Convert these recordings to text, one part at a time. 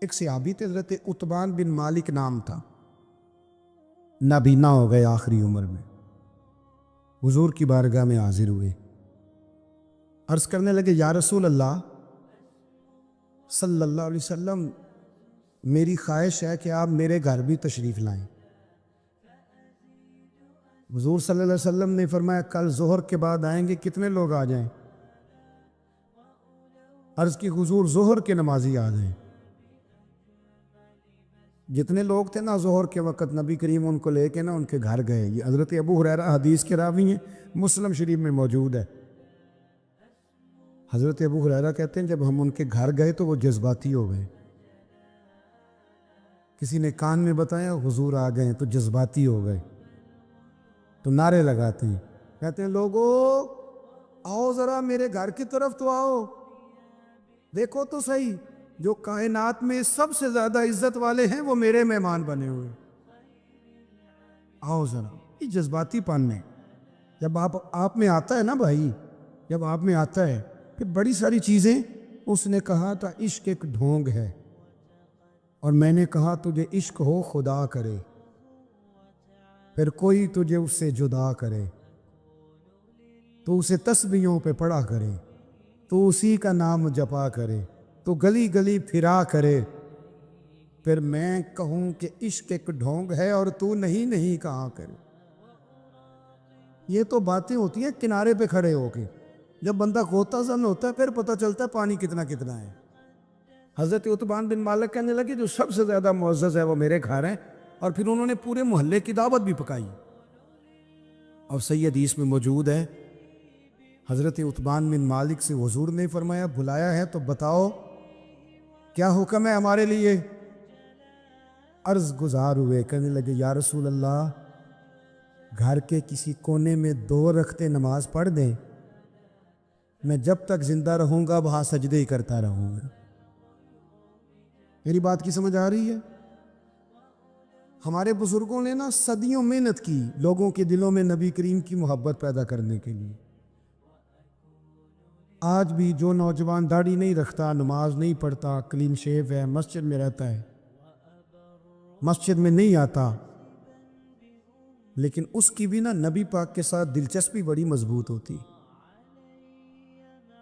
ایک صحابی تھے، حضرت عتبان بن مالک نام تھا، نابینا ہو گئے آخری عمر میں، حضور کی بارگاہ میں حاضر ہوئے، عرض کرنے لگے یا رسول اللہ صلی اللہ علیہ وسلم، میری خواہش ہے کہ آپ میرے گھر بھی تشریف لائیں۔ حضور صلی اللہ علیہ وسلم نے فرمایا کل ظہر کے بعد آئیں گے، کتنے لوگ آ جائیں؟ عرض کی حضور ظہر کے نمازی آ جائیں۔ جتنے لوگ تھے نا ظہر کے وقت، نبی کریم ان کو لے کے نا ان کے گھر گئے۔ یہ حضرت ابو ہریرہ حدیث کے راوی ہیں، مسلم شریف میں موجود ہے۔ حضرت ابو ہریرہ کہتے ہیں جب ہم ان کے گھر گئے تو وہ جذباتی ہو گئے۔ کسی نے کان میں بتایا حضور آ گئے تو جذباتی ہو گئے، تو نعرے لگاتے ہیں، کہتے ہیں لوگو آؤ ذرا میرے گھر کی طرف تو آؤ، دیکھو تو صحیح، جو کائنات میں سب سے زیادہ عزت والے ہیں وہ میرے مہمان بنے ہوئے، آؤ ذرا۔ یہ جذباتی پن ہے۔ جب آپ میں آتا ہے نا بھائی، جب آپ میں آتا ہے کہ بڑی ساری چیزیں، اس نے کہا تھا عشق ایک ڈھونگ ہے، اور میں نے کہا تجھے عشق ہو خدا کرے، پھر کوئی تجھے اس سے جدا کرے، تو اسے تسبیحوں پہ پڑھا کرے، تو اسی کا نام جپا کرے، تو گلی گلی پھرا کرے، پھر میں کہوں کہ عشق ایک ڈھونگ ہے اور تو نہیں کہا کرے۔ یہ تو باتیں ہوتی ہیں کنارے پہ کھڑے ہو کے، جب بندہ غوطہ زن ہوتا ہے پھر پتہ چلتا ہے پانی کتنا کتنا ہے۔ حضرت عتبان بن مالک کہنے لگے جو سب سے زیادہ معزز ہے وہ میرے گھر ہیں، اور پھر انہوں نے پورے محلے کی دعوت بھی پکائی، اور صحیح حدیث میں موجود ہے حضرت عتبان بن مالک سے حضور نے فرمایا بلایا ہے تو بتاؤ کیا حکم ہے ہمارے لیے؟ عرض گزار ہوئے، کہنے لگے یا رسول اللہ گھر کے کسی کونے میں 2 رکعتیں نماز پڑھ دیں، میں جب تک زندہ رہوں گا وہاں سجدے ہی کرتا رہوں گا۔ میری بات کی سمجھ آ رہی ہے؟ ہمارے بزرگوں نے نا صدیوں محنت کی لوگوں کے دلوں میں نبی کریم کی محبت پیدا کرنے کے لیے۔ آج بھی جو نوجوان داڑھی نہیں رکھتا، نماز نہیں پڑھتا، کلین شیو ہے، مسجد میں رہتا ہے، مسجد میں نہیں آتا، لیکن اس کی بھی نا نبی پاک کے ساتھ دلچسپی بڑی مضبوط ہوتی۔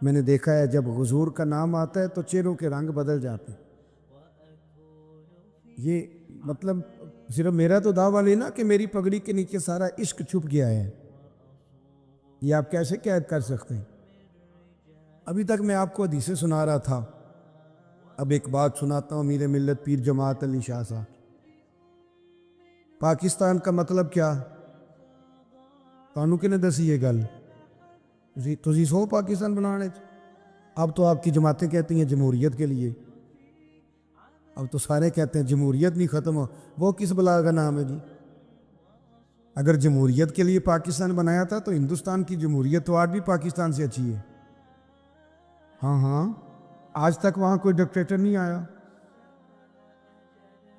میں نے دیکھا ہے جب حضور کا نام آتا ہے تو چہروں کے رنگ بدل جاتے ہیں۔ یہ مطلب صرف میرا تو دعویٰ نہیں نا کہ میری پگڑی کے نیچے سارا عشق چھپ گیا ہے، یہ آپ کیسے قید کر سکتے ہیں؟ ابھی تک میں آپ کو حدیثیں سنا رہا تھا، اب ایک بات سناتا ہوں امیر ملت پیر جماعت علی شاہ صاحب۔ پاکستان کا مطلب کیا؟ تانوں کنے دسی یہ گل؟ تسی سو پاکستان بنانے، اب تو آپ کی جماعتیں کہتی ہیں جمہوریت کے لیے، اب تو سارے کہتے ہیں جمہوریت نہیں ختم ہو، وہ کس بلا کا نام ہے جی؟ اگر جمہوریت کے لیے پاکستان بنایا تھا تو ہندوستان کی جمہوریت تو آج بھی پاکستان سے اچھی ہے۔ ہاں آج تک وہاں کوئی ڈکٹیٹر نہیں آیا۔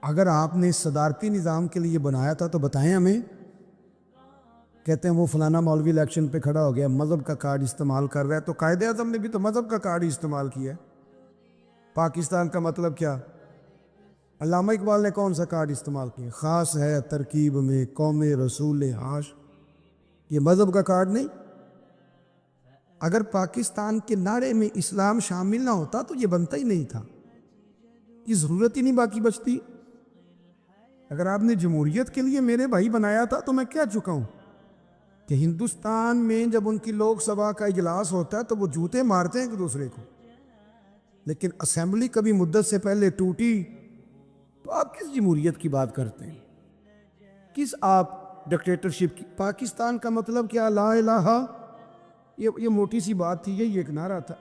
اگر آپ نے صدارتی نظام کے لیے بنایا تھا تو بتائیں ہمیں۔ کہتے ہیں وہ فلانا مولوی الیکشن پہ کھڑا ہو گیا، مذہب کا کارڈ استعمال کر رہا ہے، تو قائد اعظم نے بھی تو مذہب کا کارڈ استعمال کیا ہے۔ پاکستان کا مطلب کیا؟ علامہ اقبال نے کون سا کارڈ استعمال کیا؟ خاص ہے ترکیب میں قوم رسول ہاش، یہ مذہب کا کارڈ نہیں۔ اگر پاکستان کے نعرے میں اسلام شامل نہ ہوتا تو یہ بنتا ہی نہیں تھا، یہ ضرورت ہی نہیں باقی بچتی۔ اگر آپ نے جمہوریت کے لیے میرے بھائی بنایا تھا تو میں کہہ چکا ہوں کہ ہندوستان میں جب ان کی لوک سبھا کا اجلاس ہوتا ہے تو وہ جوتے مارتے ہیں ایک دوسرے کو، لیکن اسمبلی کبھی مدت سے پہلے ٹوٹی تو آپ کس جمہوریت کی بات کرتے ہیں؟ کس آپ ڈکٹیٹرشپ کی؟ پاکستان کا مطلب کیا؟ لا الہ، یہ موٹی سی بات تھی، یہی ایک نعرہ تھا۔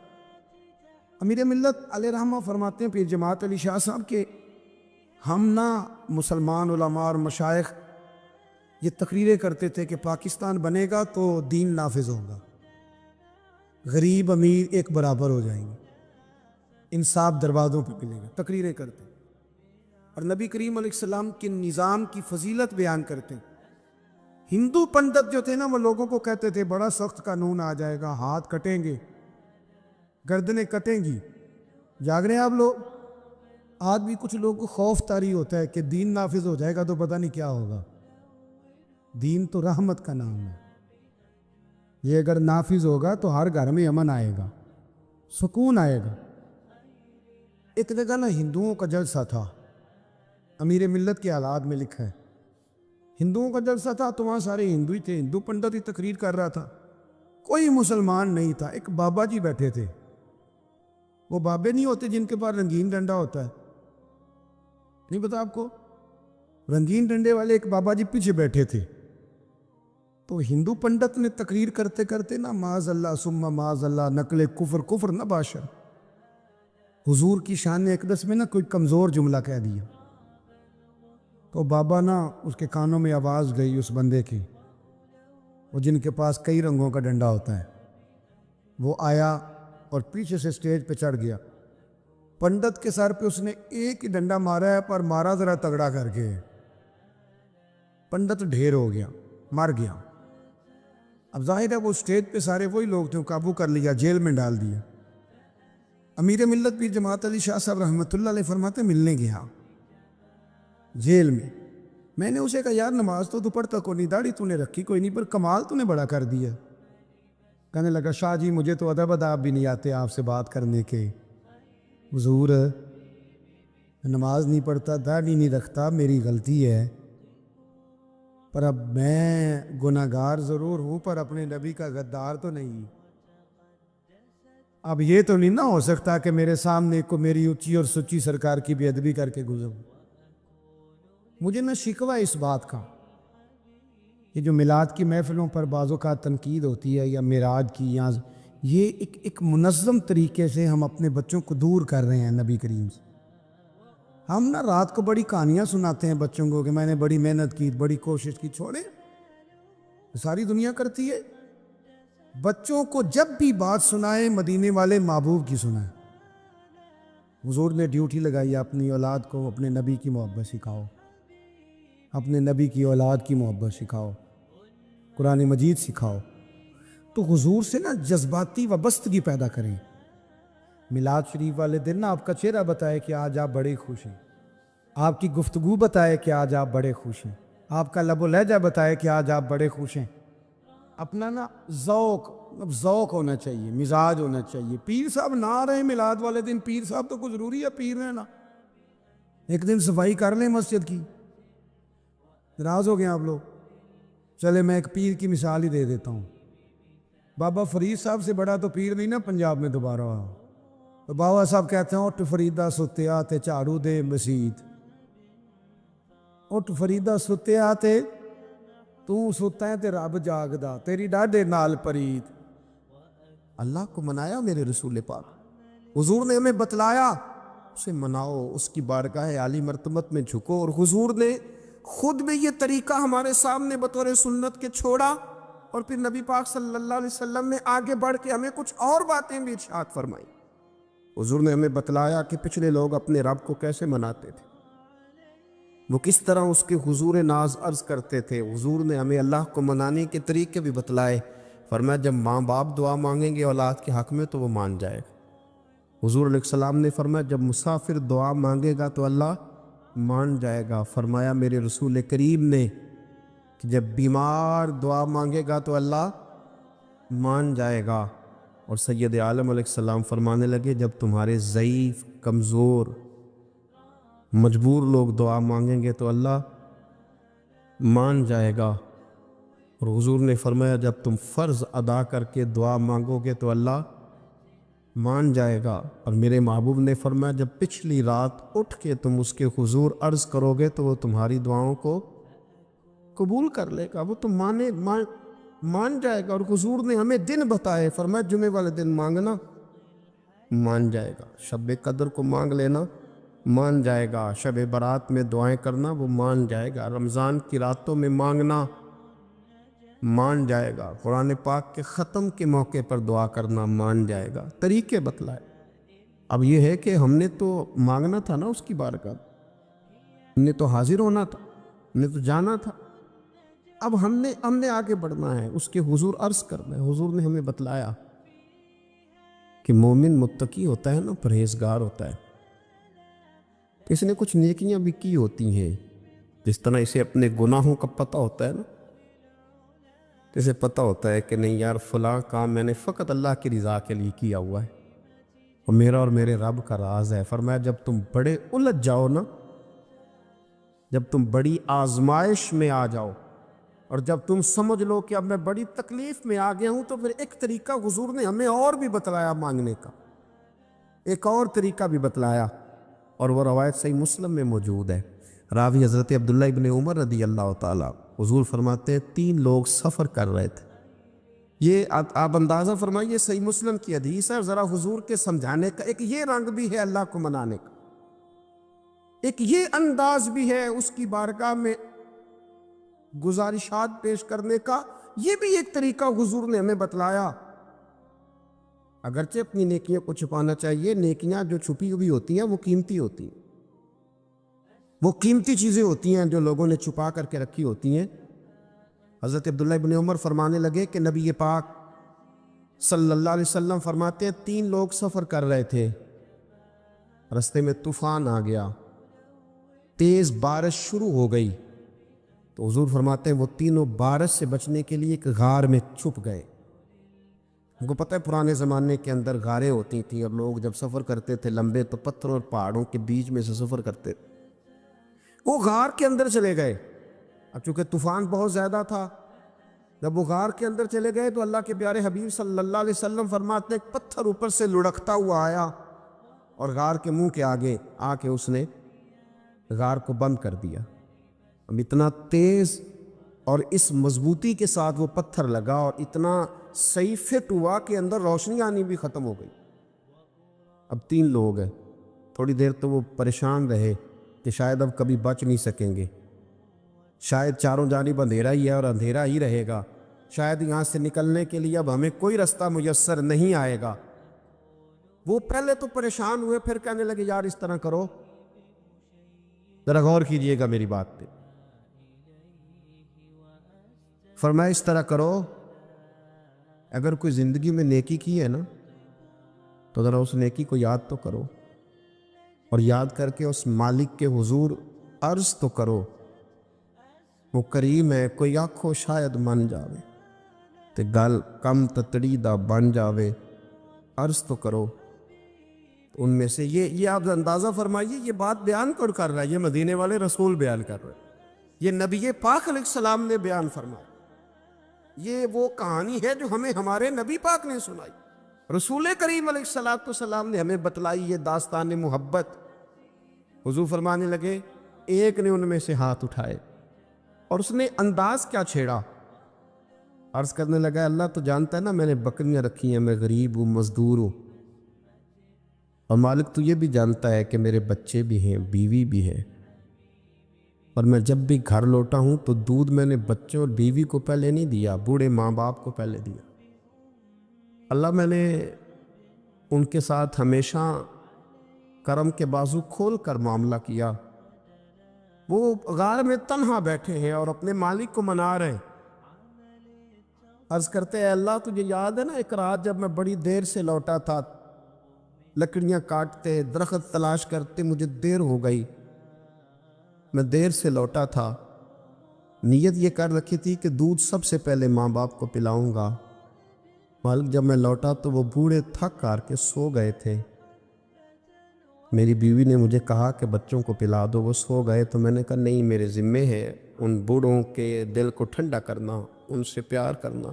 امیر ملت علیہ رحمہ فرماتے ہیں پیر جماعت علی شاہ صاحب کہ ہم نہ مسلمان علماء اور مشائخ یہ تقریریں کرتے تھے کہ پاکستان بنے گا تو دین نافذ ہوگا، غریب امیر ایک برابر ہو جائیں گے، انصاف دروازوں پہ ملے گا، تقریریں کرتے اور نبی کریم علیہ السلام کے نظام کی فضیلت بیان کرتے۔ ہندو پنڈت جو تھے نا وہ لوگوں کو کہتے تھے بڑا سخت قانون آ جائے گا، ہاتھ کٹیں گے، گردنیں کٹیں گی۔ جاگ رہے ہیں آپ لوگ؟ آج بھی کچھ لوگوں کو خوف طاری ہوتا ہے کہ دین نافذ ہو جائے گا تو پتہ نہیں کیا ہوگا۔ دین تو رحمت کا نام ہے، یہ اگر نافذ ہوگا تو ہر گھر میں امن آئے گا، سکون آئے گا۔ ایک جگہ نا ہندوؤں کا جلسہ تھا، امیر ملت کے حالات میں لکھا ہے، ہندوؤں کا جلسہ تھا تو وہاں سارے ہندو ہی تھے، ہندو پنڈت ہی تقریر کر رہا تھا، کوئی مسلمان نہیں تھا۔ ایک بابا جی بیٹھے تھے، وہ بابے نہیں ہوتے جن کے پاس رنگین ڈنڈا ہوتا ہے، نہیں پتا آپ کو؟ رنگین ڈنڈے والے ایک بابا جی پیچھے بیٹھے تھے۔ تو ہندو پنڈت نے تقریر کرتے کرتے نا معاذ اللہ ثم معاذ اللہ نقل کفر کفر نہ باشر، حضور کی شان اقدس میں نا کوئی کمزور جملہ کہہ دیا۔ تو بابا نا اس کے کانوں میں آواز گئی اس بندے کی، وہ جن کے پاس کئی رنگوں کا ڈنڈا ہوتا ہے، وہ آیا اور پیچھے سے سٹیج پہ چڑھ گیا۔ پنڈت کے سر پہ اس نے ایک ہی ڈنڈا مارا ہے، پر مارا ذرا تگڑا کر کے، پنڈت ڈھیر ہو گیا، مر گیا۔ اب ظاہر ہے وہ سٹیج پہ سارے وہی لوگ تھے، قابو کر لیا، جیل میں ڈال دیا۔ امیر ملت پیر جماعت علی شاہ صاحب رحمۃ اللہ علیہ فرماتے ملنے گیا جیل میں نے اسے کہا یار نماز تو پڑھتا کوئی نہیں، داڑھی تو نے رکھی کوئی نہیں، پر کمال تو نے بڑا کر دیا۔ کہنے لگا شاہ جی مجھے تو ادب اداب بھی نہیں آتے آپ سے بات کرنے کے، حضور نماز نہیں پڑھتا، داڑھی نہیں رکھتا، میری غلطی ہے، پر اب میں گناہگار ضرور ہوں پر اپنے نبی کا غدار تو نہیں۔ اب یہ تو نہیں نہ ہو سکتا کہ میرے سامنے کو میری اونچی اور سچی سرکار کی بے ادبی کر کے گزروں۔ مجھے نہ شکوہ اس بات کا کہ جو میلاد کی محفلوں پر بعض اوقات تنقید ہوتی ہے یا معراج کی، یا یہ ایک منظم طریقے سے ہم اپنے بچوں کو دور کر رہے ہیں نبی کریم سے۔ ہم نا رات کو بڑی کہانیاں سناتے ہیں بچوں کو کہ میں نے بڑی محنت کی، بڑی کوشش کی، چھوڑے ساری دنیا کرتی ہے۔ بچوں کو جب بھی بات سنائے مدینے والے محبوب کی سنائے۔ حضور نے ڈیوٹی لگائی اپنی اولاد کو اپنے نبی کی محبت سکھاؤ، اپنے نبی کی اولاد کی محبت سکھاؤ، قرآن مجید سکھاؤ۔ تو حضور سے نا جذباتی وابستگی پیدا کریں۔ میلاد شریف والے دن نا آپ کا چہرہ بتائے کہ آج آپ بڑے خوش ہیں، آپ کی گفتگو بتائے کہ آج آپ بڑے خوش ہیں، آپ کا لب و لہجہ بتائے کہ آج آپ بڑے خوش ہیں۔ اپنا نا ذوق ہونا چاہیے، مزاج ہونا چاہیے۔ پیر صاحب نہ آ رہے ہیں میلاد والے دن، پیر صاحب تو کوئی ضروری ہے پیر رہنا؟ ایک دن صفائی کر لیں مسجد کی، ناراض ہو گئے آپ لوگ؟ چلے میں ایک پیر کی مثال ہی دے دیتا ہوں۔ بابا فرید صاحب سے بڑا تو پیر نہیں نا پنجاب میں دوبارہ ہوا۔ تو بابا صاحب کہتے ہیں اٹھ فریدہ ستیا تے جھاڑو دے مسجد، اٹھ فریدہ ستیا تے تو ستا ہے تے رب جاگدا، تیری ڈاڈے نال پرید۔ اللہ کو منایا میرے رسول پاک، حضور نے ہمیں بتلایا اسے مناؤ، اس کی بارگاہ عالی مرتبت میں جھکو، اور حضور نے خود میں یہ طریقہ ہمارے سامنے بطور سنت کے چھوڑا، اور پھر نبی پاک صلی اللہ علیہ وسلم نے آگے بڑھ کے ہمیں کچھ اور باتیں بھی ارشاد فرمائی۔ حضور نے ہمیں بتلایا کہ پچھلے لوگ اپنے رب کو کیسے مناتے تھے، وہ کس طرح اس کے حضور ناز عرض کرتے تھے۔ حضور نے ہمیں اللہ کو منانے کے طریقے بھی بتلائے، فرمایا جب ماں باپ دعا مانگیں گے اولاد کے حق میں تو وہ مان جائے گا۔ حضور علیہ السلام نے فرمایا جب مسافر دعا مانگے گا تو اللہ مان جائے گا۔ فرمایا میرے رسول کریم نے کہ جب بیمار دعا مانگے گا تو اللہ مان جائے گا۔ اور سید عالم علیہ السلام فرمانے لگے جب تمہارے ضعیف، کمزور، مجبور لوگ دعا مانگیں گے تو اللہ مان جائے گا۔ اور حضور نے فرمایا جب تم فرض ادا کر کے دعا مانگو گے تو اللہ مان جائے گا۔ اور میرے محبوب نے فرمایا جب پچھلی رات اٹھ کے تم اس کے حضور عرض کرو گے تو وہ تمہاری دعاؤں کو قبول کر لے گا، وہ تم مان جائے گا۔ اور حضور نے ہمیں دن بتائے، فرمایا جمعے والے دن مانگنا مان جائے گا، شب قدر کو مانگ لینا مان جائے گا، شب برات میں دعائیں کرنا وہ مان جائے گا، رمضان کی راتوں میں مانگنا مان جائے گا، قرآن پاک کے ختم کے موقع پر دعا کرنا مان جائے گا۔ طریقے بتلائے۔ اب یہ ہے کہ ہم نے تو مانگنا تھا نا اس کی بارگاہ، ہم نے تو حاضر ہونا تھا، ہم نے تو جانا تھا۔ اب ہم نے آگے بڑھنا ہے، اس کے حضور عرض کرنا ہے۔ حضور نے ہمیں بتلایا کہ مومن متقی ہوتا ہے نا، پرہیزگار ہوتا ہے، اس نے کچھ نیکیاں بھی کی ہوتی ہیں، جس طرح اسے اپنے گناہوں کا پتہ ہوتا ہے نا، اسے پتہ ہوتا ہے کہ نہیں یار فلاں کام میں نے فقط اللہ کی رضا کے لیے کیا ہوا ہے اور میرا اور میرے رب کا راز ہے۔ فرمایا جب تم بڑے الجھ جاؤ نا، جب تم بڑی آزمائش میں آ جاؤ اور جب تم سمجھ لو کہ اب میں بڑی تکلیف میں آ گیا ہوں، تو پھر ایک طریقہ حضور نے ہمیں اور بھی بتلایا مانگنے کا، ایک اور طریقہ بھی بتلایا، اور وہ روایت صحیح مسلم میں موجود ہے۔ راوی حضرت عبداللہ ابن عمر رضی اللہ تعالیٰ، حضور فرماتے ہیں 3 لوگ سفر کر رہے تھے۔ یہ آپ اندازہ فرمائیے، صحیح مسلم کی حدیث ہے، ذرا حضور کے سمجھانے کا ایک یہ رنگ بھی ہے اللہ کو منانے کا، ایک یہ انداز بھی ہے اس کی بارگاہ میں گزارشات پیش کرنے کا، یہ بھی ایک طریقہ حضور نے ہمیں بتلایا۔ اگرچہ اپنی نیکیوں کو چھپانا چاہیے، نیکیاں جو چھپی ہوئی ہوتی ہیں وہ قیمتی ہوتی ہیں، وہ قیمتی چیزیں ہوتی ہیں جو لوگوں نے چھپا کر کے رکھی ہوتی ہیں۔ حضرت عبداللہ ابن عمر فرمانے لگے کہ نبی پاک صلی اللہ علیہ وسلم فرماتے ہیں 3 لوگ سفر کر رہے تھے، رستے میں طوفان آ گیا، تیز بارش شروع ہو گئی، تو حضور فرماتے ہیں وہ تینوں بارش سے بچنے کے لیے ایک غار میں چھپ گئے۔ ان کو پتہ ہے پرانے زمانے کے اندر غاریں ہوتی تھیں، اور لوگ جب سفر کرتے تھے لمبے تو پتھروں اور پہاڑوں کے بیچ میں سے سفر کرتے تھے۔ وہ غار کے اندر چلے گئے، اب چونکہ طوفان بہت زیادہ تھا، جب وہ غار کے اندر چلے گئے تو اللہ کے پیارے حبیب صلی اللہ علیہ وسلم فرماتے ہیں ایک پتھر اوپر سے لڑکتا ہوا آیا اور غار کے منہ کے آگے آ کے اس نے غار کو بند کر دیا۔ اب اتنا تیز اور اس مضبوطی کے ساتھ وہ پتھر لگا اور اتنا صحیح فٹ ہوا کہ اندر روشنی آنی بھی ختم ہو گئی۔ اب 3 لوگ ہیں، تھوڑی دیر تو وہ پریشان رہے کہ شاید اب کبھی بچ نہیں سکیں گے، شاید چاروں جانب اندھیرا ہی ہے اور اندھیرا ہی رہے گا، شاید یہاں سے نکلنے کے لیے اب ہمیں کوئی رستہ میسر نہیں آئے گا۔ وہ پہلے تو پریشان ہوئے، پھر کہنے لگے یار اس طرح کرو، ذرا غور کیجئے گا میری بات پہ۔ فرمایا اس طرح کرو، اگر کوئی زندگی میں نیکی کی ہے نا تو ذرا اس نیکی کو یاد تو کرو، اور یاد کر کے اس مالک کے حضور عرض تو کرو، وہ کریم ہے، کوئی آنکھو شاید من جاوے تے گل کم تتڑی دا بن جاوے، عرض تو کرو۔ ان میں سے یہ آپ اندازہ فرمائیے، یہ بات بیان کر رہا ہے، یہ مدینے والے رسول بیان کر رہے ہیں، یہ نبی پاک علیہ السلام نے بیان فرمایا، یہ وہ کہانی ہے جو ہمیں ہمارے نبی پاک نے سنائی، رسول کریم علیہ السلام نے ہمیں بتلائی، یہ داستان محبت۔ حضور فرمانے لگے ایک نے ان میں سے ہاتھ اٹھائے اور اس نے انداز کیا چھیڑا، عرض کرنے لگا اللہ تو جانتا ہے نا میں نے بکریاں رکھی ہیں، میں غریب ہوں، مزدور ہوں، اور مالک تو یہ بھی جانتا ہے کہ میرے بچے بھی ہیں، بیوی بھی ہے، اور میں جب بھی گھر لوٹا ہوں تو دودھ میں نے بچوں اور بیوی کو پہلے نہیں دیا، بوڑھے ماں باپ کو پہلے دیا۔ اللہ میں نے ان کے ساتھ ہمیشہ کرم کے بازو کھول کر معاملہ کیا۔ وہ غار میں تنہا بیٹھے ہیں اور اپنے مالک کو منا رہے ہیں، عرض کرتے ہیں اللہ تجھے یاد ہے نا ایک رات جب میں بڑی دیر سے لوٹا تھا، لکڑیاں کاٹتے درخت تلاش کرتے مجھے دیر ہو گئی، میں دیر سے لوٹا تھا، نیت یہ کر رکھی تھی کہ دودھ سب سے پہلے ماں باپ کو پلاؤں گا، مالک جب میں لوٹا تو وہ بوڑھے تھک کر کے سو گئے تھے، میری بیوی نے مجھے کہا کہ بچوں کو پلا دو، وہ سو گئے، تو میں نے کہا نہیں میرے ذمے ہے ان بوڑھوں کے دل کو ٹھنڈا کرنا، ان سے پیار کرنا۔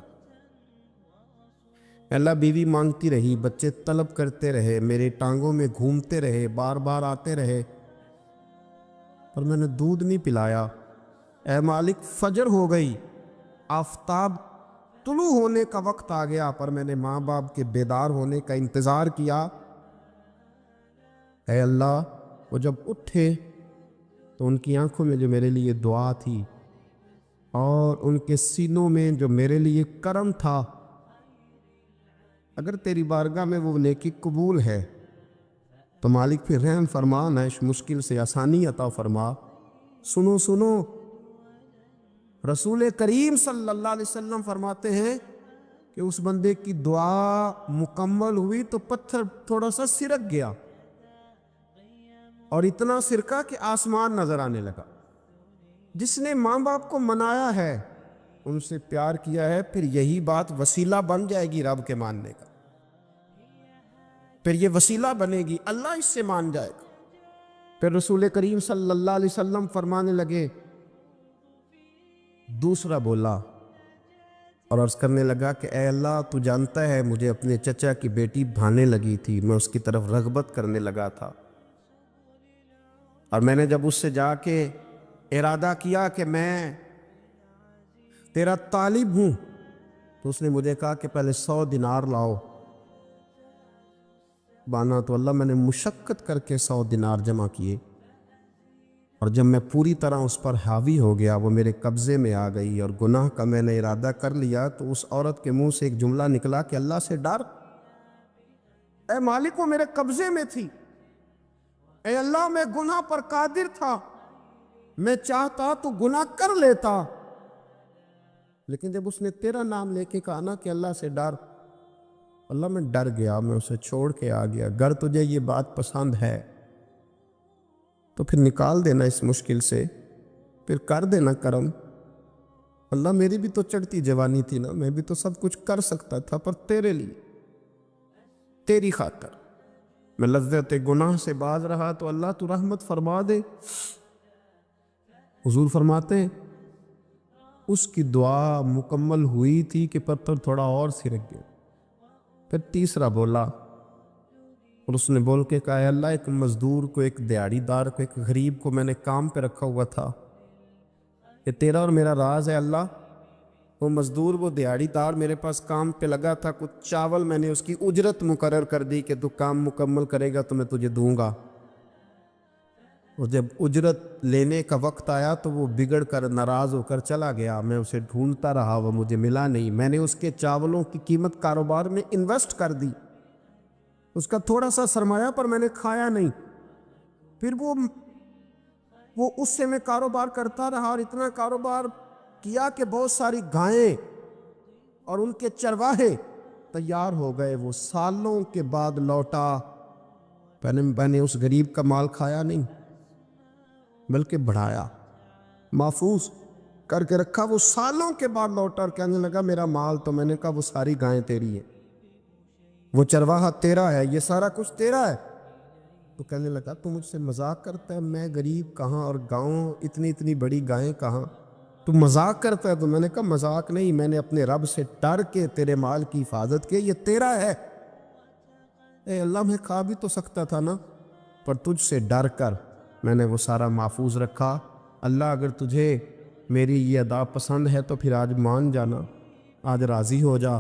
اللہ بیوی مانگتی رہی، بچے طلب کرتے رہے، میرے ٹانگوں میں گھومتے رہے، بار بار آتے رہے، پر میں نے دودھ نہیں پلایا۔ اے مالک فجر ہو گئی، آفتاب طلوع ہونے کا وقت آ گیا، پر میں نے ماں باپ کے بیدار ہونے کا انتظار کیا۔ اے اللہ وہ جب اٹھے تو ان کی آنکھوں میں جو میرے لیے دعا تھی اور ان کے سینوں میں جو میرے لیے کرم تھا، اگر تیری بارگاہ میں وہ نیکی قبول ہے تو مالک پھر رحم فرما، نہ اس مشکل سے آسانی عطا فرما۔ سنو سنو، رسول کریم صلی اللہ علیہ وسلم فرماتے ہیں کہ اس بندے کی دعا مکمل ہوئی تو پتھر تھوڑا سا سرک گیا، اور اتنا سرکہ کہ آسمان نظر آنے لگا۔ جس نے ماں باپ کو منایا ہے، ان سے پیار کیا ہے، پھر یہی بات وسیلہ بن جائے گی رب کے ماننے کا، پھر یہ وسیلہ بنے گی، اللہ اس سے مان جائے گا۔ پھر رسول کریم صلی اللہ علیہ وسلم فرمانے لگے، دوسرا بولا اور عرض کرنے لگا کہ اے اللہ، تو جانتا ہے مجھے اپنے چچا کی بیٹی بھانے لگی تھی، میں اس کی طرف رغبت کرنے لگا تھا، اور میں نے جب اس سے جا کے ارادہ کیا کہ میں تیرا طالب ہوں، تو اس نے مجھے کہا کہ پہلے 100 دینار لاؤ۔ بانا تو اللہ، میں نے مشقت کر کے 100 دینار جمع کیے، اور جب میں پوری طرح اس پر حاوی ہو گیا، وہ میرے قبضے میں آ گئی اور گناہ کا میں نے ارادہ کر لیا، تو اس عورت کے منہ سے ایک جملہ نکلا کہ اللہ سے ڈر، اے مالک، وہ میرے قبضے میں تھی، اے اللہ، میں گناہ پر قادر تھا، میں چاہتا تو گناہ کر لیتا، لیکن جب اس نے تیرا نام لے کے کہا نا کہ اللہ سے ڈر، اللہ میں ڈر گیا، میں اسے چھوڑ کے آ گیا۔ اگر تجھے یہ بات پسند ہے تو پھر نکال دینا اس مشکل سے، پھر کر دینا کرم۔ اللہ، میری بھی تو چڑھتی جوانی تھی نا، میں بھی تو سب کچھ کر سکتا تھا، پر تیرے لیے، تیری خاطر میں لذت گناہ سے باز رہا، تو اللہ تو رحمت فرما دے۔ حضور فرماتے ہیں اس کی دعا مکمل ہوئی تھی کہ پتھر تھوڑا اور سرک گیا۔ پھر تیسرا بولا، اور اس نے بول کے کہا، اے اللہ، ایک مزدور کو، ایک دیہڑی دار کو، ایک غریب کو میں نے کام پہ رکھا ہوا تھا، یہ تیرا اور میرا راز ہے اللہ۔ وہ مزدور، وہ دیہڑی دار میرے پاس کام پہ لگا تھا، کچھ چاول میں نے اس کی اجرت مقرر کر دی کہ تو کام مکمل کرے گا تو میں تجھے دوں گا، اور جب اجرت لینے کا وقت آیا تو وہ بگڑ کر ناراض ہو کر چلا گیا، میں اسے ڈھونڈتا رہا، وہ مجھے ملا نہیں، میں نے اس کے چاولوں کی قیمت کاروبار میں انویسٹ کر دی، اس کا تھوڑا سا سرمایہ پر میں نے کھایا نہیں، پھر وہ اس سے میں کاروبار کرتا رہا، اور اتنا کاروبار کیا کہ بہت ساری گائیں اور ان کے چرواہے تیار ہو گئے، وہ سالوں کے بعد لوٹا، میں نے اس غریب کا مال کھایا نہیں بلکہ بڑھایا، محفوظ کر کے رکھا، وہ سالوں کے بعد لوٹا اور کہنے لگا میرا مال، تو میں نے کہا وہ ساری گائیں تیری ہیں، وہ چرواہا تیرا ہے، یہ سارا کچھ تیرا ہے۔ تو کہنے لگا تو مجھ سے مذاق کرتا ہے، میں غریب کہاں اور گاؤں اتنی بڑی گائیں کہاں، تو مذاق کرتا ہے؟ تو میں نے کہا مذاق نہیں، میں نے اپنے رب سے ڈر کے تیرے مال کی حفاظت کی، یہ تیرا ہے۔ اے اللہ، میں کھا بھی تو سکتا تھا نا، پر تجھ سے ڈر کر میں نے وہ سارا محفوظ رکھا۔ اللہ، اگر تجھے میری یہ ادا پسند ہے تو پھر آج مان جانا، آج راضی ہو جا۔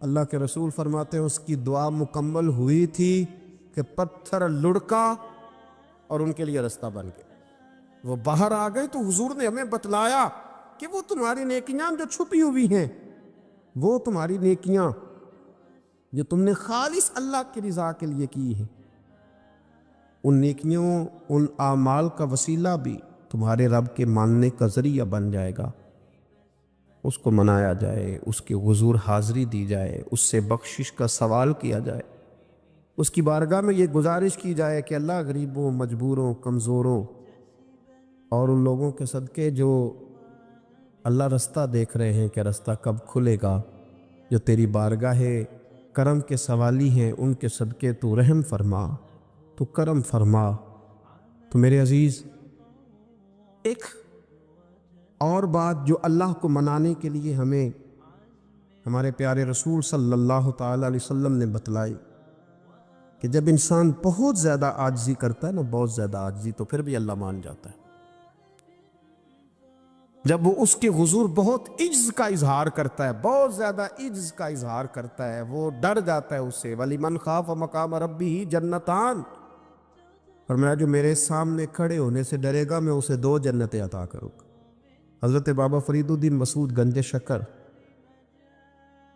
اللہ کے رسول فرماتے ہیں اس کی دعا مکمل ہوئی تھی کہ پتھر لڑکا اور ان کے لیے رستہ بن گیا، وہ باہر آ گئے۔ تو حضور نے ہمیں بتلایا کہ وہ تمہاری نیکیاں جو چھپی ہوئی ہیں، وہ تمہاری نیکیاں جو تم نے خالص اللہ کی رضا کے لیے کی ہیں، ان نیکیوں، ان اعمال کا وسیلہ بھی تمہارے رب کے ماننے کا ذریعہ بن جائے گا۔ اس کو منایا جائے، اس کے حضور حاضری دی جائے، اس سے بخشش کا سوال کیا جائے، اس کی بارگاہ میں یہ گزارش کی جائے کہ اللہ، غریبوں، مجبوروں، کمزوروں اور ان لوگوں کے صدقے جو اللہ رستہ دیکھ رہے ہیں کہ رستہ کب کھلے گا، جو تیری بارگاہ کرم کے سوالی ہیں، ان کے صدقے تو رحم فرما، تو کرم فرما۔ تو میرے عزیز، ایک اور بات جو اللہ کو منانے کے لیے ہمیں ہمارے پیارے رسول صلی اللہ تعالیٰ علیہ وسلم نے بتلائی کہ جب انسان بہت زیادہ عاجزی کرتا ہے نا، بہت زیادہ عاجزی، تو پھر بھی اللہ مان جاتا ہے۔ جب وہ اس کے حضور بہت عجز کا اظہار کرتا ہے، بہت زیادہ عجز کا اظہار کرتا ہے، وہ ڈر جاتا ہے اس سے۔ وَلِمَنْ خَافَ مَقَامَ رَبِّهِ جَنَّتَانِ، اور میں جو میرے سامنے کھڑے ہونے سے ڈرے گا، میں اسے 2 جنتیں عطا کروں گا۔ حضرت بابا فرید الدین مسعود گنج شکر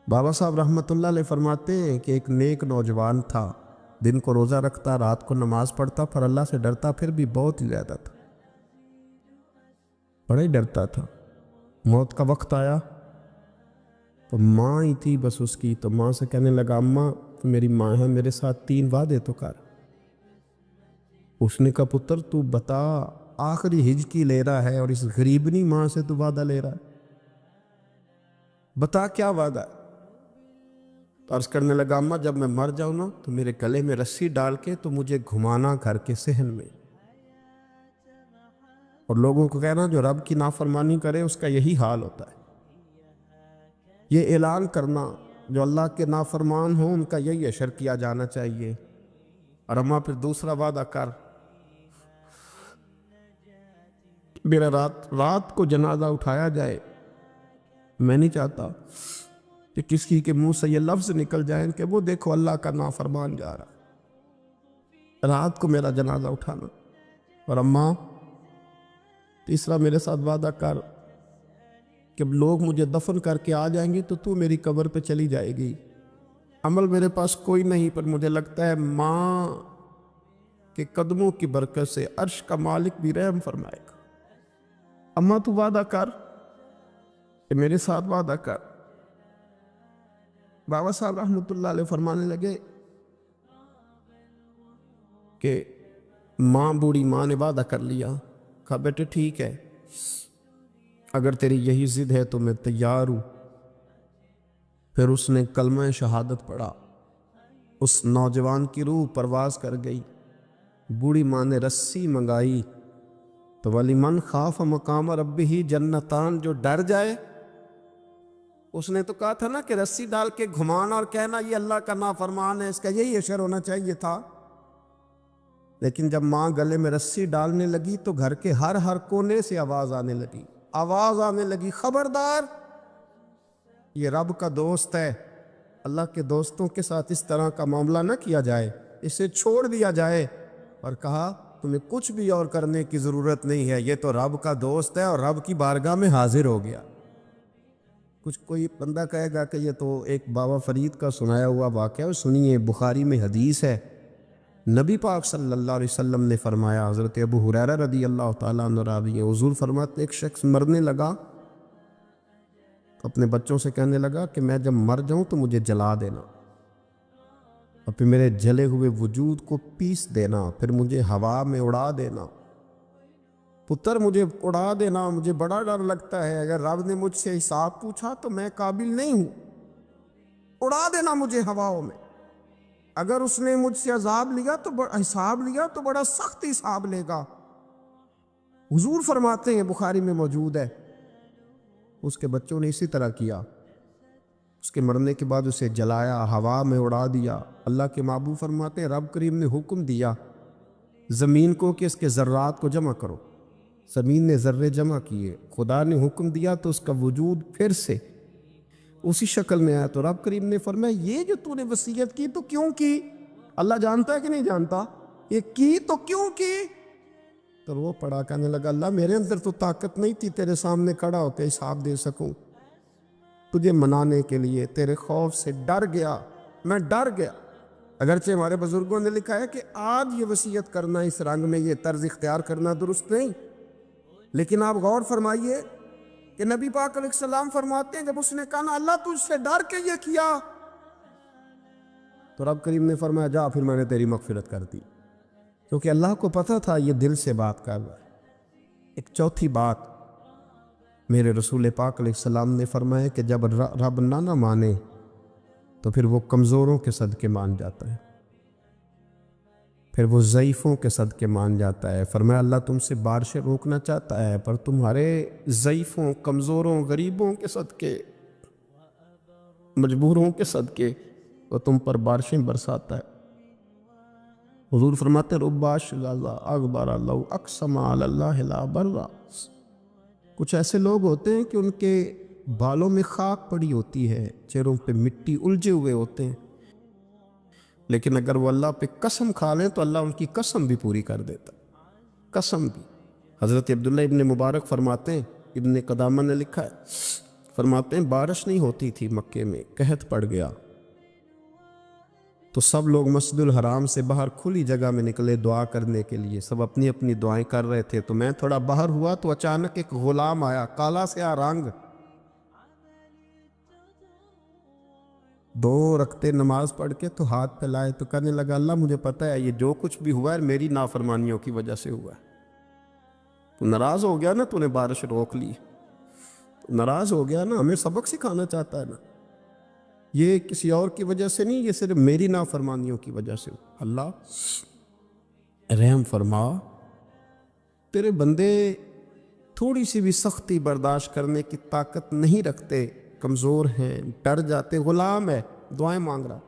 بابا صاحب رحمۃ اللہ علیہ فرماتے ہیں کہ ایک نیک نوجوان تھا، دن کو روزہ رکھتا، رات کو نماز پڑھتا، پر اللہ سے ڈرتا پھر بھی بہت ہی زیادہ تھا، بڑا ہی ڈرتا تھا۔ موت کا وقت آیا تو ماں ہی تھی بس اس کی، تو ماں سے کہنے لگا، اماں تو میری ماں ہے، میرے ساتھ 3 وعدے تو کر۔ اس نے کہا پتر تو بتا، آخری ہج کی لے رہا ہے اور اس غریبنی ماں سے تو وعدہ لے رہا ہے، بتا کیا وعدہ ہے؟ تو عرض کرنے لگا اماں جب میں مر جاؤں نا تو میرے گلے میں رسی ڈال کے تو مجھے گھمانا گھر کے صحن میں، اور لوگوں کو کہنا جو رب کی نافرمانی کرے اس کا یہی حال ہوتا ہے، یہ اعلان کرنا جو اللہ کے نافرمان ہوں ان کا یہی اشر کیا جانا چاہیے۔ اور اماں پھر دوسرا وعدہ کر، میرا رات کو جنازہ اٹھایا جائے، میں نہیں چاہتا کہ کسی کے منہ سے یہ لفظ نکل جائیں کہ وہ دیکھو اللہ کا نافرمان جا رہا، رات کو میرا جنازہ اٹھانا۔ اور اماں تیسرا میرے ساتھ وعدہ کر کہ لوگ مجھے دفن کر کے آ جائیں گے تو میری قبر پہ چلی جائے گی، عمل میرے پاس کوئی نہیں، پر مجھے لگتا ہے ماں کے قدموں کی برکت سے عرش کا مالک بھی رحم فرمائے گا۔ اماں تو وعدہ کر کہ میرے ساتھ وعدہ کر۔ بابا صاحب رحمۃ اللہ علیہ فرمانے لگے کہ بوڑھی ماں نے وعدہ کر لیا، کہا بیٹے ٹھیک ہے، اگر تیری یہی ضد ہے تو میں تیار ہوں۔ پھر اس نے کلمہ شہادت پڑھا، اس نوجوان کی روح پرواز کر گئی، بوڑھی ماں نے رسی منگائی تو وَلِمَنْ خَافَ مَقَامَ رَبِّهِ جنتان، جو ڈر جائے، اس نے تو کہا تھا نا کہ رسی ڈال کے گھمانا اور کہنا یہ اللہ کا نافرمان ہے، اس کا یہی اشر ہونا چاہیے تھا، لیکن جب ماں گلے میں رسی ڈالنے لگی تو گھر کے ہر کونے سے آواز آنے لگی، خبردار یہ رب کا دوست ہے، اللہ کے دوستوں کے ساتھ اس طرح کا معاملہ نہ کیا جائے، اسے چھوڑ دیا جائے۔ اور کہا تمہیں کچھ بھی اور کرنے کی ضرورت نہیں ہے، یہ تو رب کا دوست ہے اور رب کی بارگاہ میں حاضر ہو گیا۔ کچھ کوئی بندہ کہے گا کہ یہ تو ایک بابا فرید کا سنایا ہوا واقعہ ہے، سنیے، بخاری میں حدیث ہے، نبی پاک صلی اللہ علیہ وسلم نے فرمایا، حضرت ابو ہریرہ رضی اللہ تعالیٰ عنہ راوی ہیں، حضور فرماتے ایک شخص مرنے لگا تو اپنے بچوں سے کہنے لگا کہ میں جب مر جاؤں تو مجھے جلا دینا، اور پھر میرے جلے ہوئے وجود کو پیس دینا، پھر مجھے ہوا میں اڑا دینا۔ پتر مجھے اڑا دینا، مجھے بڑا ڈر لگتا ہے، اگر رب نے مجھ سے حساب پوچھا تو میں قابل نہیں ہوں، اڑا دینا مجھے ہواؤں میں، اگر اس نے مجھ سے عذاب لیا تو حساب لیا تو بڑا سخت حساب لے گا۔ حضور فرماتے ہیں، بخاری میں موجود ہے، اس کے بچوں نے اسی طرح کیا، اس کے مرنے کے بعد اسے جلایا، ہوا میں اڑا دیا۔ اللہ کے محبوب فرماتے ہیں رب کریم نے حکم دیا زمین کو کہ اس کے ذرات کو جمع کرو، زمین نے ذرے جمع کیے، خدا نے حکم دیا تو اس کا وجود پھر سے اسی شکل میں آیا۔ تو رب کریم نے فرمایا یہ جو تو نے وصیت کی تو کیوں کی؟ اللہ جانتا ہے کہ نہیں جانتا؟ یہ کی تو کیوں کی؟ تو وہ پڑا کہنے لگا اللہ میرے اندر تو طاقت نہیں تھی تیرے سامنے کھڑا ہو کے حساب دے سکوں، تجھے منانے کے لیے تیرے خوف سے ڈر گیا، میں ڈر گیا۔ اگرچہ ہمارے بزرگوں نے لکھا ہے کہ آج یہ وصیت کرنا، اس رنگ میں یہ طرز اختیار کرنا درست نہیں، لیکن آپ غور فرمائیے کہ نبی پاک علیہ السلام فرماتے ہیں جب اس نے کہا نا اللہ تجھ سے ڈر کے یہ کیا، تو رب کریم نے فرمایا جا پھر میں نے تیری مغفرت کر دی، کیونکہ اللہ کو پتہ تھا یہ دل سے بات کر رہا ہے۔ ایک چوتھی بات میرے رسول پاک علیہ السلام نے فرمایا کہ جب رب نہ مانے تو پھر وہ کمزوروں کے صدقے مان جاتا ہے، پھر وہ ضعیفوں کے صدقے مان جاتا ہے۔ فرمایا اللہ تم سے بارشیں روکنا چاہتا ہے پر تمہارے ضعیفوں، کمزوروں، غریبوں کے صدقے، مجبوروں کے صدقے وہ تم پر بارشیں برساتا ہے۔ حضور فرماتے رباش اغبر لو اقسم علی اللہ لا برا، کچھ ایسے لوگ ہوتے ہیں کہ ان کے بالوں میں خاک پڑی ہوتی ہے، چہروں پہ مٹی الجھے ہوئے ہوتے ہیں، لیکن اگر وہ اللہ پہ قسم کھا لیں تو اللہ ان کی قسم بھی پوری کر دیتا، قسم بھی۔ حضرت عبداللہ ابن مبارک فرماتے ہیں، ابن قدامہ نے لکھا ہے، فرماتے ہیں بارش نہیں ہوتی تھی مکے میں، قحط پڑ گیا تو سب لوگ مسجد الحرام سے باہر کھلی جگہ میں نکلے دعا کرنے کے لیے، سب اپنی اپنی دعائیں کر رہے تھے، تو میں تھوڑا باہر ہوا تو اچانک ایک غلام آیا، کالا سیاہ رنگ، 2 رکعتیں نماز پڑھ کے تو ہاتھ پھیلائے تو کہنے لگا اللہ مجھے پتہ ہے یہ جو کچھ بھی ہوا ہے میری نافرمانیوں کی وجہ سے ہوا ہے۔ تو ناراض ہو گیا نا، تو نے بارش روک لی، تو ناراض ہو گیا نا، ہمیں سبق سکھانا چاہتا ہے نا، یہ کسی اور کی وجہ سے نہیں، یہ صرف میری نافرمانیوں کی وجہ سے ہوا۔ اللہ رحم فرما، تیرے بندے تھوڑی سی بھی سختی برداشت کرنے کی طاقت نہیں رکھتے، کمزور ہیں، ڈر جاتے، غلام ہے، دعائیں مانگ رہا۔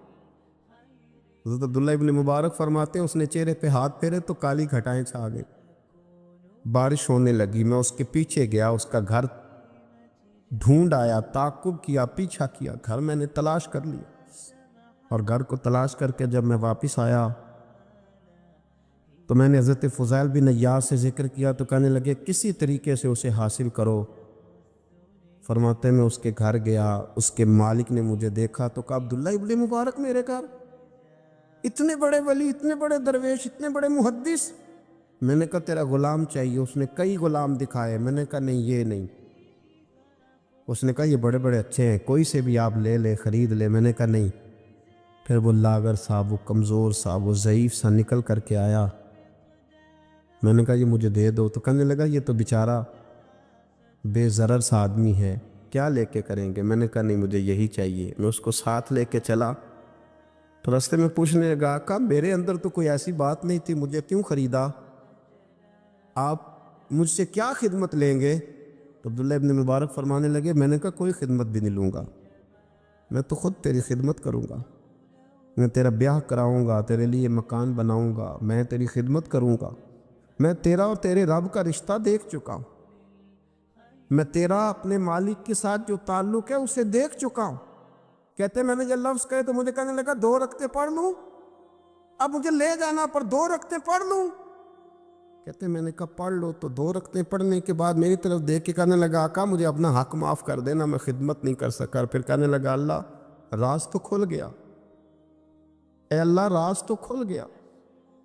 حضرت عبداللہ ابن مبارک فرماتے ہیں اس نے چہرے پہ ہاتھ پھیرے تو کالی گھٹائیں چھا گئی، بارش ہونے لگی، میں اس کے پیچھے گیا، اس کا گھر ڈھونڈ آیا، تعقب کیا، پیچھا کیا، گھر میں نے تلاش کر لیا، اور گھر کو تلاش کر کے جب میں واپس آیا تو میں نے حضرت فضیل بن عیاض سے ذکر کیا تو کہنے لگے کسی طریقے سے اسے حاصل کرو۔ فرماتے میں اس کے گھر گیا، اس کے مالک نے مجھے دیکھا تو کہا عبداللہ ابن مبارک میرے گھر، اتنے بڑے ولی، اتنے بڑے درویش، اتنے بڑے محدث۔ میں نے کہا تیرا غلام چاہیے، اس نے کئی غلام دکھائے، میں نے کہا نہیں یہ نہیں، اس نے کہا یہ بڑے بڑے اچھے ہیں، کوئی سے بھی آپ لے لے، خرید لے، میں نے کہا نہیں۔ پھر وہ لاغر صاحب، وہ کمزور صاحب، وہ ضعیف سا نکل کر کے آیا، میں نے کہا یہ مجھے دے دو، تو کہنے لگا یہ تو بیچارہ بے ضرر سا آدمی ہے، کیا لے کے کریں گے؟ میں نے کہا نہیں مجھے یہی چاہیے۔ میں اس کو ساتھ لے کے چلا تو راستے میں پوچھنے لگا آقا میرے اندر تو کوئی ایسی بات نہیں تھی، مجھے کیوں خریدا؟ آپ مجھ سے کیا خدمت لیں گے؟ تو عبداللہ ابن مبارک فرمانے لگے میں نے کہا کوئی خدمت بھی نہیں لوں گا، میں تو خود تیری خدمت کروں گا، میں تیرا بیاہ کراؤں گا، تیرے لیے مکان بناؤں گا، میں تیری خدمت کروں گا، میں تیرا اور تیرے رب کا رشتہ دیکھ چکا ہوں، میں تیرا اپنے مالک کے ساتھ جو تعلق ہے اسے دیکھ چکا ہوں۔ کہتے میں نے جب لفظ کہے تو مجھے کہنے لگا 2 رکعتیں پڑھ لوں، اب مجھے لے جانا پر 2 رکعتیں پڑھ لوں؟ کہتے میں نے کہا پڑھ لو، تو 2 رکعتیں پڑھنے کے بعد میری طرف دیکھ کے کہنے لگا آقا مجھے اپنا حق معاف کر دینا، میں خدمت نہیں کر سکا۔ پھر کہنے لگا اللہ راز تو کھل گیا، اے اللہ راز تو کھل گیا،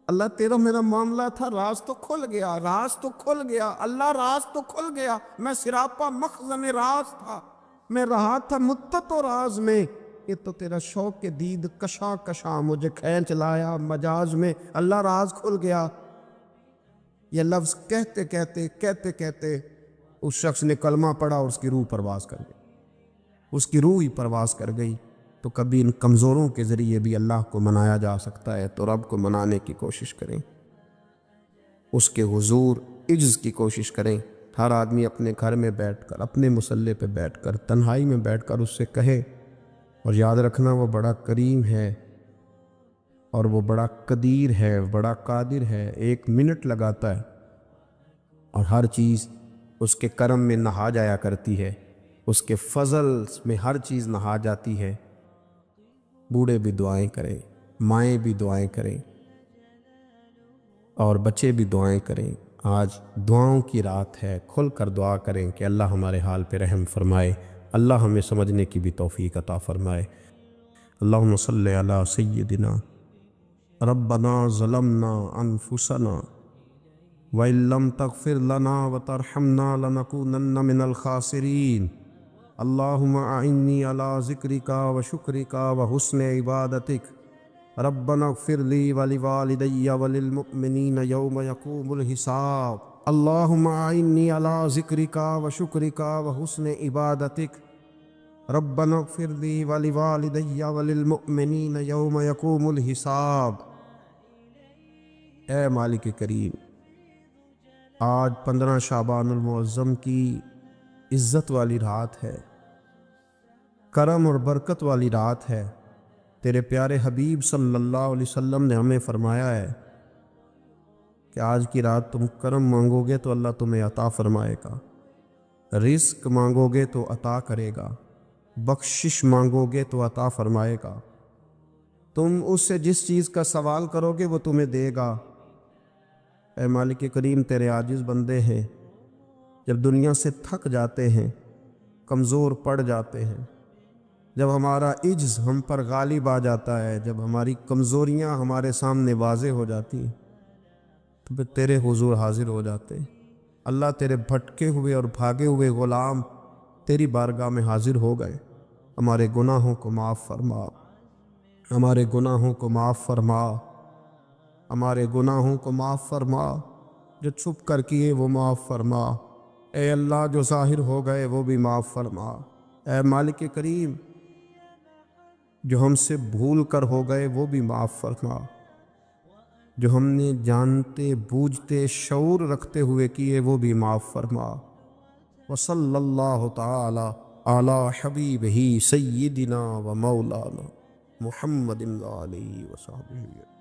اللہ تیرا میرا معاملہ تھا، راز تو کھل گیا، راز تو کھل گیا، اللہ راز تو کھل گیا، میں سراپا مخزن راز تھا، میں رہا تھا مدت و راز میں، یہ تو تیرا شوق کے دید کشاں کشاں مجھے کھینچ لایا مجاز میں، اللہ راز کھل گیا۔ یہ لفظ کہتے کہتے اس شخص نے کلمہ پڑھا اور اس کی روح پرواز کر گئی، اس کی روح ہی پرواز کر گئی۔ تو کبھی ان کمزوروں کے ذریعے بھی اللہ کو منایا جا سکتا ہے، تو رب کو منانے کی کوشش کریں، اس کے حضور عجز کی کوشش کریں۔ ہر آدمی اپنے گھر میں بیٹھ کر، اپنے مصلے پہ بیٹھ کر، تنہائی میں بیٹھ کر اس سے کہے، اور یاد رکھنا وہ بڑا کریم ہے اور وہ بڑا قدیر ہے، بڑا قادر ہے، 1 منٹ لگاتا ہے اور ہر چیز اس کے کرم میں نہا جایا کرتی ہے، اس کے فضل میں ہر چیز نہا جاتی ہے۔ بوڑھے بھی دعائیں کریں، مائیں بھی دعائیں کریں، اور بچے بھی دعائیں کریں۔ آج دعاؤں کی رات ہے، کھل کر دعا کریں کہ اللہ ہمارے حال پہ رحم فرمائے، اللہ ہمیں سمجھنے کی بھی توفیق عطا فرمائے۔ اللہم صلی علی سیدنا ربنا ظلمنا انفسنا وَإِن لَّمْ تَغْفِرْ لَنَا وَتَرْحَمْنَا لَنَكُونَنَّ مِنَ الْخَاسِرِينَ اللہم اعنی علی ذکرک وشکرک وحسن عبادتک ربنا اغفر لی ولوالدی وللمؤمنین یوم یقوم الحساب اللہم اعنی علی ذکرک وشکرک وحسن عبادتک ربنا اغفر لی ولوالدی وللمؤمنین یوم یقوم الحساب۔ اے مالک کریم، آج 15 شعبان المعظم کی عزت والی رات ہے، کرم اور برکت والی رات ہے۔ تیرے پیارے حبیب صلی اللہ علیہ وسلم نے ہمیں فرمایا ہے کہ آج کی رات تم کرم مانگو گے تو اللہ تمہیں عطا فرمائے گا، رزق مانگو گے تو عطا کرے گا، بخشش مانگو گے تو عطا فرمائے گا، تم اس سے جس چیز کا سوال کرو گے وہ تمہیں دے گا۔ اے مالک کریم، تیرے عاجز بندے ہیں، جب دنیا سے تھک جاتے ہیں، کمزور پڑ جاتے ہیں، جب ہمارا عجز ہم پر غالب آ جاتا ہے، جب ہماری کمزوریاں ہمارے سامنے واضح ہو جاتی ہیں، تو پھر تیرے حضور حاضر ہو جاتے ہیں۔ اللہ تیرے بھٹکے ہوئے اور بھاگے ہوئے غلام تیری بارگاہ میں حاضر ہو گئے، ہمارے گناہوں کو معاف فرما، ہمارے گناہوں کو معاف فرما، ہمارے گناہوں کو معاف فرما، جو چھپ کر کیے وہ معاف فرما، اے اللہ جو ظاہر ہو گئے وہ بھی معاف فرما، اے مالک کریم جو ہم سے بھول کر ہو گئے وہ بھی معاف فرما، جو ہم نے جانتے بوجھتے شعور رکھتے ہوئے کیے وہ بھی معاف فرما۔ وصلی اللہ تعالی علی حبیبہ سیدنا و مولانا محمد علیہ وصحبہ۔